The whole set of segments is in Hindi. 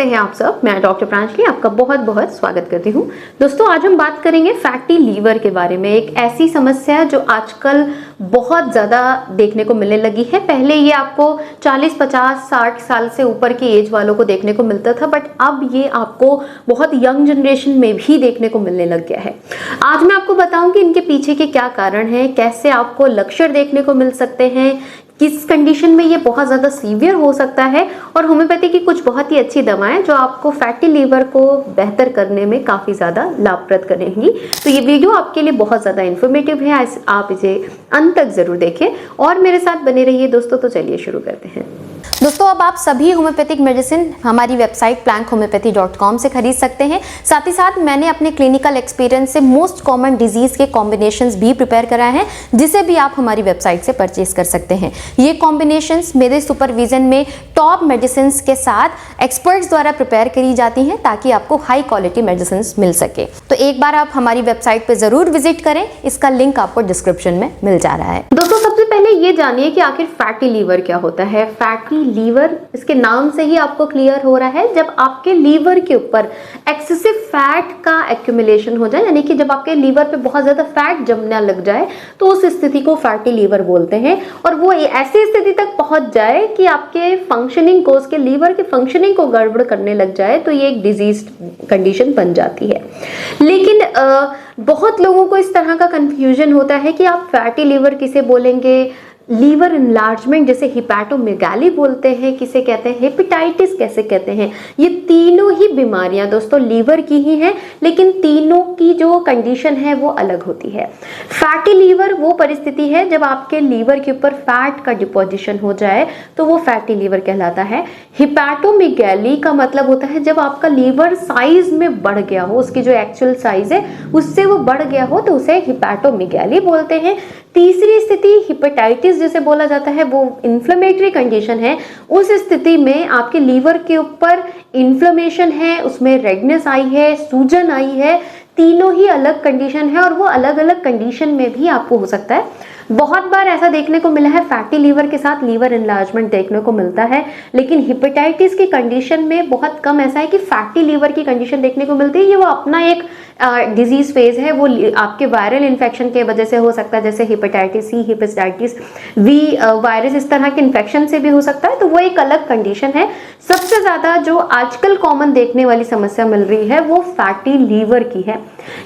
हैं आप सब। मैं डॉक्टर प्रांजलि आपका बहुत बहुत स्वागत करती हूँ। दोस्तों, आज हम बात करेंगे फैटी लीवर के बारे में। एक ऐसी समस्या है जो आजकल बहुत ज़्यादा देखने को मिलने लगी है। पहले ये आपको 40, 50, 60 साल से ऊपर की एज वालों को देखने को मिलता था, बट अब ये आपको बहुत यंग जनरेशन में भी देखने को मिलने लग गया है। आज मैं आपको बताऊंगी इनके पीछे के क्या कारण हैं, कैसे आपको लक्षण देखने को मिल सकते हैं, किस कंडीशन में ये बहुत ज़्यादा सीवियर हो सकता है, और होम्योपैथी की कुछ बहुत ही अच्छी दवाएं जो आपको फैटी लीवर को बेहतर करने में काफ़ी ज़्यादा लाभप्रद करेंगी। तो ये वीडियो आपके लिए बहुत ज़्यादा इन्फॉर्मेटिव है, आप इसे अंत तक ज़रूर देखें और मेरे साथ बने रहिए दोस्तों। तो चलिए शुरू करते हैं। दोस्तों, अब आप सभी होम्योपैथिक मेडिसिन हमारी वेबसाइट plankhomeopathy.com से खरीद सकते हैं। साथ ही साथ मैंने अपने क्लिनिकल एक्सपीरियंस से मोस्ट कॉमन डिजीज के कॉम्बिनेशंस भी प्रिपेयर कराए हैं, जिसे भी आप हमारी वेबसाइट से परचेज कर सकते हैं। ये कॉम्बिनेशंस मेरे सुपरविजन में टॉप मेडिसिन के साथ एक्सपर्ट्स द्वारा प्रिपेयर करी जाती हैं, ताकि आपको हाई क्वालिटी मेडिसिन मिल सके। तो एक बार आप हमारी वेबसाइट पर जरूर विजिट करें, इसका लिंक आपको डिस्क्रिप्शन में मिल जा रहा है। दोस्तों, सबसे पहले ये जानिए कि आखिर फैटी लीवर क्या होता है। फैटी लीवर, इसके नाम से ही आपको क्लियर हो रहा है, जब आपके लीवर के ऊपर एक्सेसिव फैट का एक्यूमुलेशन हो जाए, यानी कि जब आपके लीवर पे बहुत ज्यादा फैट जमने लग जाए, तो उस स्थिति को फैटी लीवर बोलते हैं। और वो ऐसी स्थिति तक पहुंच जाए कि आपके फंक्शनिंग को, उसके लीवर के फंक्शनिंग को गड़बड़ करने लग जाए, तो ये एक डिजीज कंडीशन बन जाती है। लेकिन बहुत लोगों को इस तरह का कंफ्यूजन होता है कि आप फैटी लीवर किसे बोलेंगे, लीवर इनलार्जमेंट जैसे हिपैटोमेगाली बोलते हैं, किसे कहते हैं हेपेटाइटिस कैसे कहते हैं। ये तीनों ही बीमारियां दोस्तों लीवर की ही हैं, लेकिन तीनों की जो कंडीशन है वो अलग होती है। फैटी लीवर वो परिस्थिति है जब आपके लीवर के ऊपर फैट का डिपोजिशन हो जाए, तो वो फैटी लीवर कहलाता है। हिपैटोमेगाली का मतलब होता है जब आपका लीवर साइज में बढ़ गया हो, उसकी जो एक्चुअल साइज है उससे वो बढ़ गया हो, तो उसे हिपैटोमेगाली बोलते हैं। तीसरी स्थिति हिपेटाइटिस जिसे बोला जाता है, वो इन्फ्लेमेटरी कंडीशन है। उस स्थिति में आपके लीवर के ऊपर इन्फ्लेमेशन है, उसमें रेडनेस आई है, सूजन आई है। तीनों ही अलग कंडीशन है और वो अलग अलग कंडीशन में भी आपको हो सकता है। बहुत बार ऐसा देखने को मिला है, फैटी लीवर के साथ लीवर इनलार्जमेंट देखने को मिलता है, लेकिन हिपेटाइटिस की कंडीशन में बहुत कम ऐसा है कि फैटी लीवर की कंडीशन देखने को मिलती है। ये वो अपना एक डिजीज फेज है, वो आपके वायरल इन्फेक्शन के वजह से हो सकता है, जैसे hepatitis C, hepatitis B virus, इस तरह के इन्फेक्शन से भी हो सकता है, तो वो एक अलग कंडीशन है। सबसे ज्यादा जो आजकल कॉमन देखने वाली समस्या मिल रही है वो फैटी लीवर की है।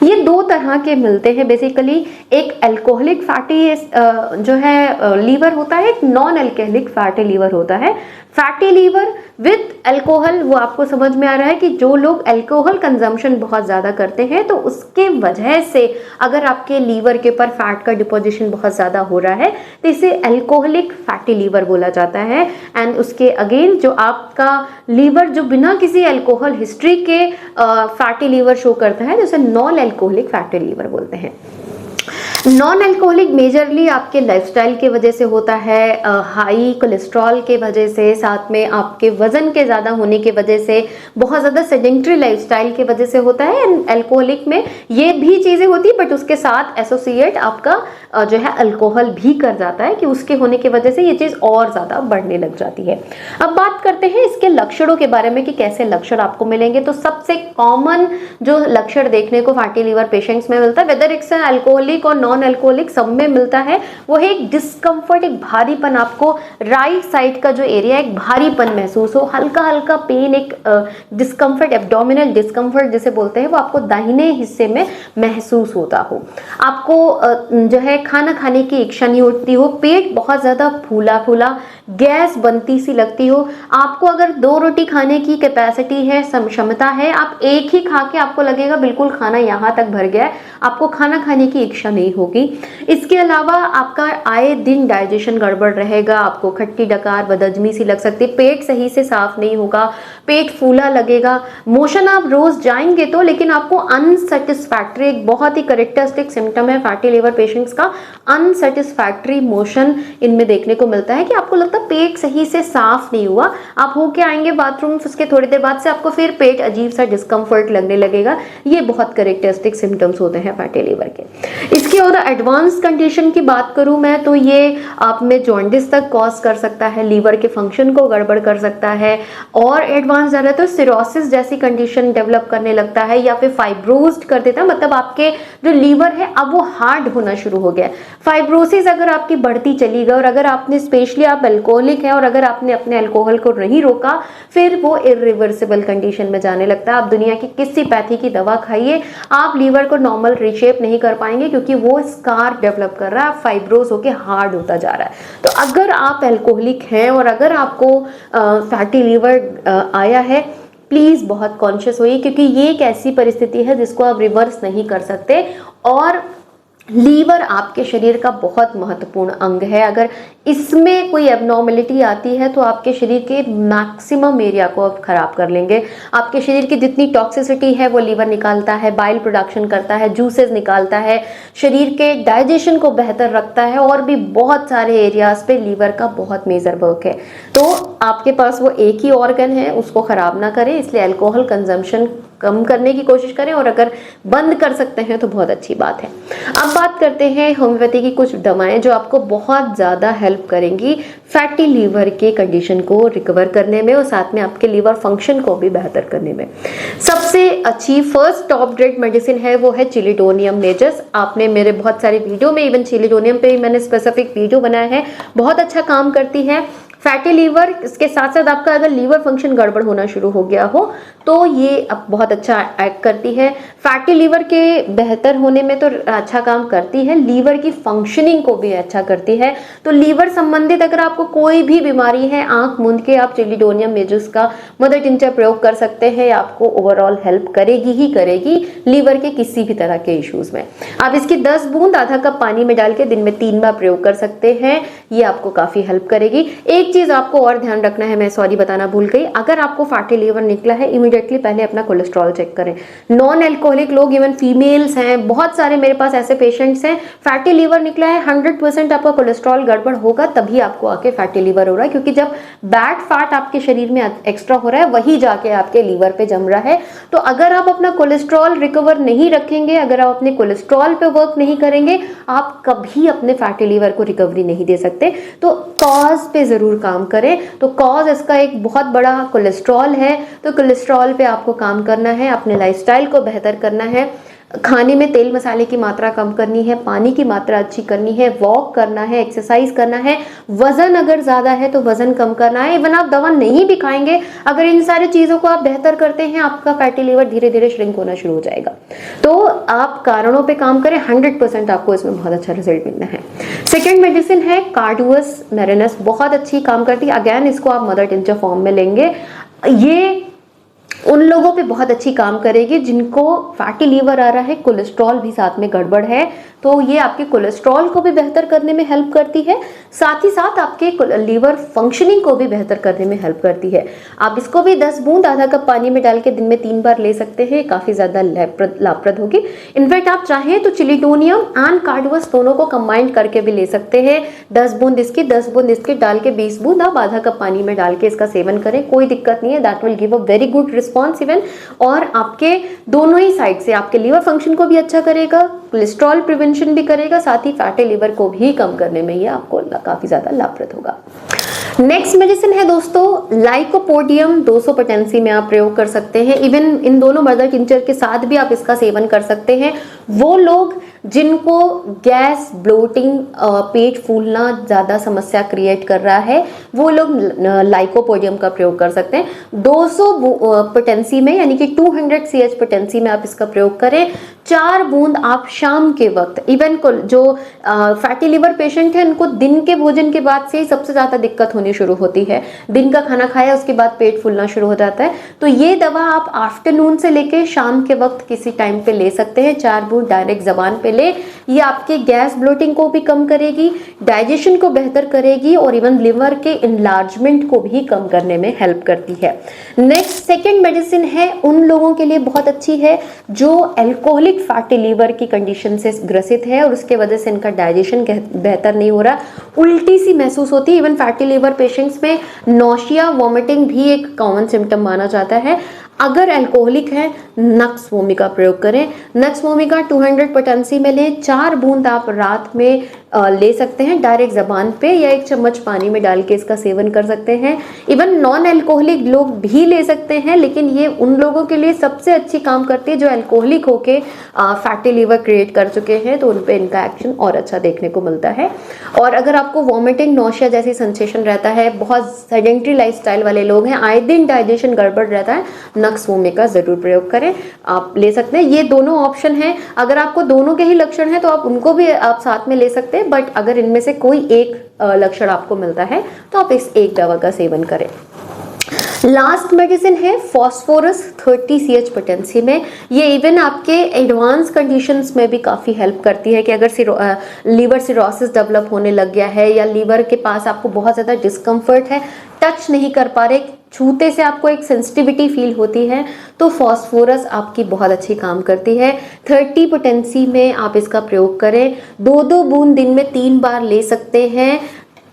ये दो तरह के मिलते हैं बेसिकली। एक अल्कोहलिक फैटी जो है लीवर होता है, एक नॉन अल्कोहलिक फैटी लीवर होता है। फैटी लीवर विद अल्कोहल, वो आपको समझ में आ रहा है कि जो लोग अल्कोहल कंजम्पशन बहुत ज़्यादा करते हैं, तो उसके वजह से अगर आपके लीवर के ऊपर फैट का डिपोजिशन बहुत ज़्यादा हो रहा है, तो इसे अल्कोहलिक फैटी लीवर बोला जाता है। एंड उसके अगेन जो आपका लीवर जो बिना किसी अल्कोहल हिस्ट्री के फैटी लीवर शो करता है, जैसे नॉन अल्कोहलिक फैटी लीवर बोलते हैं। नॉन अल्कोहलिक मेजरली आपके लाइफस्टाइल के वजह से होता है, हाई कोलेस्ट्रॉल के वजह से, साथ में आपके वजन के ज़्यादा होने के वजह से, बहुत ज़्यादा सेडेंटरी लाइफस्टाइल के वजह से होता है। एंड अल्कोहलिक में ये भी चीज़ें होती है, बट उसके साथ एसोसिएट आपका जो है अल्कोहल भी कर जाता है, कि उसके होने की वजह से ये चीज़ और ज़्यादा बढ़ने लग जाती है। अब बात करते हैं इसके लक्षणों के बारे में कि कैसे लक्षण आपको मिलेंगे। तो सबसे कॉमन जो लक्षण देखने को फैटी लीवर पेशेंट्स में मिलता है, वेदर इट्स अल्कोहलिक और नॉन अल्कोहलिक, सब में मिलता है, वो है एक डिस्कम्फर्ट, एक भारीपन। आपको राइट साइड का जो एरिया एक भारीपन महसूस हो, हल्का हल्का पेन, एक डिस्कम्फर्ट, एब्डोमिनल डिस्कम्फर्ट जिसे बोलते हैं, वो आपको दाहिने हिस्से में महसूस होता हो। आपको जो है खाना खाने की इच्छा नहीं होती हो, पेट बहुत ज़्यादा फूला फूला, गैस बनती सी लगती हो। आपको अगर 2 रोटी खाने की कैपेसिटी है, क्षमता है, आप एक ही खा के आपको लगेगा बिल्कुल खाना यहाँ तक भर गया है, आपको खाना खाने की इच्छा नहीं होगी। इसके अलावा आपका आए दिन डाइजेशन गड़बड़ रहेगा, आपको खट्टी डकार, बदहजमी सी लग सकती है, पेट सही से साफ नहीं होगा, पेट फूला लगेगा, मोशन आप रोज जाएंगे तो, लेकिन आपको अनसेटिस्फैक्ट्री, एक बहुत ही करेक्टरिस्टिक सिम्टम है फैटी लीवर पेशेंट्स का, अनसेटिस्फैक्ट्री मोशन इनमें देखने को मिलता है, कि आपको लगता है पेट सही से साफ नहीं हुआ, आप होके आएंगे बाथरूम, उसके थोड़ी देर बाद से आपको फिर पेट अजीब सा डिस्कम्फर्ट लगने लगेगा। ये बहुत करेक्टरिस्टिक सिम्टम्स होते हैं फैटी लीवर के। इसके ज़्यादा एडवांस कंडीशन की बात करूं मैं तो ये आप में जॉन्डिस तक कॉज कर सकता है, लीवर के फंक्शन को गड़बड़ कर सकता है, और एडवांस ज़्यादा तो सिरोसिस जैसी कंडीशन डेवलप करने लगता है, या फिर फाइब्रोस्ड कर देता है, मतलब आपके जो लीवर है अब वो हार्ड होना शुरू हो गया है। फाइब्रोसिस अगर आपकी बढ़ती चली गई और अगर आपने स्पेशली आप अल्कोहलिक है और अगर आपने अपने अल्कोहल को नहीं रोका, फिर वो इरिवर्सिबल कंडीशन में जाने लगता है। आप दुनिया की किसी पैथी की दवा खाइए, आप लीवर को नॉर्मल रिशेप नहीं कर पाएंगे, क्योंकि वो स्कार डेवलप कर रहा है, फाइब्रोस होके हार्ड होता जा रहा है। तो अगर आप अल्कोहलिक हैं और अगर आपको फैटी लीवर आया है, प्लीज़ बहुत कॉन्शियस होइए, क्योंकि ये एक ऐसी परिस्थिति है जिसको आप रिवर्स नहीं कर सकते। और लीवर आपके शरीर का बहुत महत्वपूर्ण अंग है। अगर इसमें कोई एबनॉर्मलिटी आती है तो आपके शरीर के मैक्सिमम एरिया को आप खराब कर लेंगे। आपके शरीर की जितनी टॉक्सिसिटी है वो लीवर निकालता है, बाइल प्रोडक्शन करता है, जूसेस निकालता है, शरीर के डाइजेशन को बेहतर रखता है, और भी बहुत सारे एरियाज पे लीवर का बहुत मेजर वर्क है। तो आपके पास वो एक ही ऑर्गन है, उसको खराब ना करें, इसलिए अल्कोहल कंजम्पशन कम करने की कोशिश करें, और अगर बंद कर सकते हैं तो बहुत अच्छी बात है। अब बात करते हैं होम्योपैथी की कुछ दवाएं जो आपको बहुत ज़्यादा हेल्प करेंगी फैटी लीवर के कंडीशन को रिकवर करने में और साथ में आपके लीवर फंक्शन को भी बेहतर करने में। सबसे अच्छी फर्स्ट टॉप ग्रेड मेडिसिन है वो है चिलिडोनियम मेजस। आपने मेरे बहुत सारे वीडियो में, इवन चिलिडोनियम पे भी मैंने स्पेसिफिक वीडियो बनाया है, बहुत अच्छा काम करती है फैटी लीवर। इसके साथ साथ आपका अगर लीवर फंक्शन गड़बड़ होना शुरू हो गया हो तो ये अब बहुत अच्छा एक्ट करती है। फैटी लीवर के बेहतर होने में तो अच्छा काम करती है, लीवर की फंक्शनिंग को भी अच्छा करती है। तो लीवर संबंधित अगर आपको कोई भी बीमारी है, आंख मूंद के आप चिलिडोनियम मेजस का मदर टिंचर प्रयोग कर सकते हैं। आपको ओवरऑल हेल्प करेगी ही करेगी लीवर के किसी भी तरह के इश्यूज में। आप इसकी 10 बूंद आधा कप पानी में डाल के दिन में 3 बार प्रयोग कर सकते हैं, ये आपको काफी हेल्प करेगी। एक चीज आपको और ध्यान रखना है, मैं सॉरी बताना भूल गई, अगर आपको फैटी लीवर निकला है इमीडिएटली पहले अपना कोलेस्ट्रॉल चेक करें। नॉन एल्कोहलिक लोग, इवन फीमेल्स हैं, बहुत सारे मेरे पास ऐसे पेशेंट्स हैं, फैटी लीवर निकला है, 100% आपका कोलेस्ट्रॉल गड़बड़ होगा तभी आपको आके फैटी लीवर हो रहा है, क्योंकि जब बैड फैट आपके शरीर में एक्स्ट्रा हो रहा है वही जाके आपके लीवर पे जम रहा है। तो अगर आप अपना कोलेस्ट्रॉल रिकवर नहीं रखेंगे, अगर आप अपने कोलेस्ट्रॉल पे वर्क नहीं करेंगे, आप कभी अपने फैटी लीवर को रिकवरी नहीं दे सकते। तो कॉज पे जरूर काम करें। तो कॉज इसका एक बहुत बड़ा कोलेस्ट्रॉल है, तो कोलेस्ट्रॉल पे आपको काम करना है, अपने लाइफस्टाइल को बेहतर करना है, खाने में तेल मसाले की मात्रा कम करनी है, पानी की मात्रा अच्छी करनी है, वॉक करना है, एक्सरसाइज करना है, वजन अगर ज़्यादा है तो वजन कम करना है। इवन आप दवा नहीं भी खाएंगे, अगर इन सारी चीज़ों को आप बेहतर करते हैं, आपका फैटी लीवर धीरे धीरे श्रिंक होना शुरू हो जाएगा। तो आप कारणों पे काम करें, 100% आपको इसमें बहुत अच्छा रिजल्ट मिलना है। सेकेंड मेडिसिन है कार्डुअस मैरिनस, बहुत अच्छी काम करती है। अगेन इसको आप मदर टिंचर फॉर्म में लेंगे। ये उन लोगों पे बहुत अच्छी काम करेगी जिनको फैटी लीवर आ रहा है, कोलेस्ट्रॉल भी साथ में गड़बड़ है, तो ये आपके कोलेस्ट्रॉल को भी बेहतर करने में हेल्प करती है, साथ ही साथ आपके लीवर फंक्शनिंग को भी बेहतर करने में हेल्प करती है। आप इसको भी 10 बूंद आधा कप पानी में डाल के दिन में 3 बार ले सकते हैं, काफ़ी ज़्यादा लाभप्रद होगी। इनफैक्ट आप चाहें तो चिलिडोनियम एंड कार्डुअस दोनों को कंबाइन करके भी ले सकते हैं। 10 बूंद इसकी 10 बूंद इसकी डाल के 20 बूंद आप आधा कप पानी में डाल के इसका सेवन करें, कोई दिक्कत नहीं है। That will give a very good response even, और आपके दोनों ही साइड से आपके लीवर फंक्शन को भी अच्छा करेगा, कोलेस्ट्रॉल प्रिवेंशन भी करेगा, साथ ही फैटी लीवर को भी कम करने में ये आपको काफी ज्यादा लाभप्रद होगा। नेक्स्ट मेडिसिन है दोस्तों लाइकोपोडियम 200 पोटेंसी में आप प्रयोग कर सकते हैं। इवन इन दोनों मदर टिंचर के साथ भी आप इसका सेवन कर सकते हैं। वो लोग जिनको गैस, ब्लोटिंग, पेट फूलना ज़्यादा समस्या क्रिएट कर रहा है, वो लोग लाइकोपोडियम का प्रयोग कर सकते हैं। 200 पोटेंसी में, यानी कि 200 CH पोटेंसी में आप इसका प्रयोग करें। 4 बूंद आप शाम के वक्त, इवन जो फैटी लिवर पेशेंट है उनको दिन के भोजन के बाद से ही सबसे ज़्यादा दिक्कत होनी शुरू होती है। दिन का खाना खाया उसके बाद पेट फूलना शुरू हो जाता है, तो ये दवा आप आफ्टरनून से लेके शाम के वक्त किसी टाइम पे ले सकते हैं। 4 बूंद डायरेक्ट जबान पे ले, ये आपके गैस ब्लोटिंग को भी कम करेगी, डाइजेशन को बेहतर करेगी और इवन लिवर के इनलार्जमेंट को भी कम करने में हेल्प करती है। नेक्स्ट सेकेंड मेडिसिन है, उन लोगों के लिए बहुत अच्छी है जो एल्कोहलिक फैटी लीवर की कंडीशन से ग्रसित है और उसके वजह से इनका डाइजेशन बेहतर नहीं हो रहा, उल्टी सी महसूस होती है। इवन फैटी लीवर पेशेंट्स में नौशिया, वॉमिटिंग भी एक कॉमन सिम्टम माना जाता है। अगर अल्कोहलिक है, नक्स वोमिका प्रयोग करें। नक्स वोमिका 200 पोटेंसी में लें, 4 बूंद आप रात में ले सकते हैं डायरेक्ट जबान पे, या 1 चम्मच पानी में डाल के इसका सेवन कर सकते हैं। इवन नॉन अल्कोहलिक लोग भी ले सकते हैं, लेकिन ये उन लोगों के लिए सबसे अच्छी काम करती है जो अल्कोहलिक होके फैटी लीवर क्रिएट कर चुके हैं, तो उन पे इनका एक्शन और अच्छा देखने को मिलता है। और अगर आपको वॉमिटिंग, नौशिया जैसी सेंसेशन रहता है, बहुत सेडेंट्री लाइफस्टाइल वाले लोग हैं, आए दिन डाइजेशन गड़बड़ रहता है, नक्स वोमिका जरूर प्रयोग करें, आप ले सकते हैं। ये दोनों ऑप्शन हैं। अगर आपको दोनों के ही लक्षण हैं तो आप उनको भी आप साथ में ले सकते हैं, बट अगर इनमें से कोई एक लक्षण आपको मिलता है तो आप इस एक दवा का सेवन करें। लास्ट मेडिसिन है फॉस्फोरस 30 CH पोटेंसी में। ये इवन आपके एडवांस कंडीशंस में भी काफ़ी हेल्प करती है कि अगर लीवर सिरोसिस डेवलप होने लग गया है, या लीवर के पास आपको बहुत ज़्यादा डिस्कम्फर्ट है, टच नहीं कर पा रहे, छूते से आपको एक सेंसिटिविटी फील होती है, तो फॉस्फोरस आपकी बहुत अच्छी काम करती है। 30 पोटेंसी में आप इसका प्रयोग करें। 2-2 बूंद दिन में 3 बार ले सकते हैं।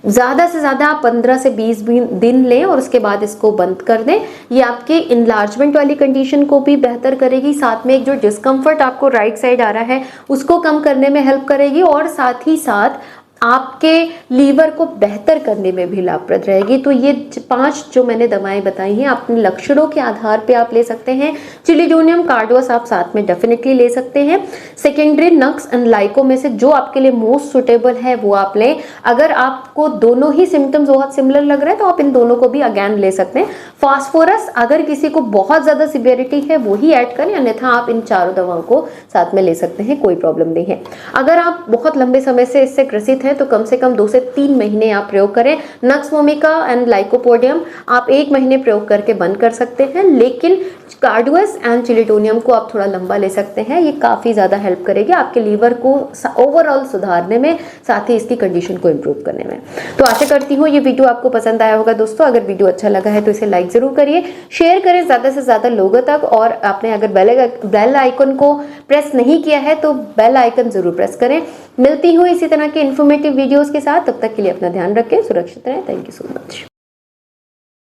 ज़्यादा से ज़्यादा आप 15 से 20 दिन लें और उसके बाद इसको बंद कर दें। ये आपके इनलार्जमेंट वाली कंडीशन को भी बेहतर करेगी, साथ में एक जो डिस्कम्फर्ट आपको राइट साइड आ रहा है उसको कम करने में हेल्प करेगी, और साथ ही साथ आपके लीवर को बेहतर करने में भी लाभप्रद रहेगी। तो ये 5 जो मैंने दवाएं बताई हैं, अपने लक्षणों के आधार पे आप ले सकते हैं। चिलिडोनियम, कार्डोस आप साथ में डेफिनेटली ले सकते हैं। सेकेंडरी नक्स एंड लाइको में से जो आपके लिए मोस्ट सुटेबल है वो आप लें। अगर आपको दोनों ही सिम्टम्स बहुत सिमिलर लग रहे हैं तो आप इन दोनों को भी अगेन ले सकते हैं। फास्फोरस अगर किसी को बहुत ज़्यादा सिवियरिटी है वो ही ऐड करें, अन्यथा आप इन 4 दवाओं को साथ में ले सकते हैं, कोई प्रॉब्लम नहीं है। अगर आप बहुत लंबे समय से इससे ग्रसित तो कम से कम 2 से 3 महीने आप प्रयोग करें। नक्स वोमिका एंड लाइकोपोडियम आप 1 महीने प्रयोग करके बंद कर सकते हैं, लेकिन कार्डुअस एंड चिलिडोनियम को आप थोड़ा लंबा ले सकते हैं। ये काफ़ी ज़्यादा हेल्प करेगी आपके लीवर को ओवरऑल सुधारने में, साथ ही इसकी कंडीशन को इम्प्रूव करने में। तो आशा करती हूँ ये वीडियो आपको पसंद आया होगा दोस्तों। अगर वीडियो अच्छा लगा है तो इसे लाइक ज़रूर करिए, शेयर करें ज़्यादा से ज़्यादा लोगों तक, और आपने अगर बेल आइकन को प्रेस नहीं किया है तो बेल आइकन ज़रूर प्रेस करें। मिलती हूँ इसी तरह के इन्फॉर्मेटिव वीडियोज़ के साथ, तब तक के लिए अपना ध्यान रखें, सुरक्षित रहें। Thank you so much.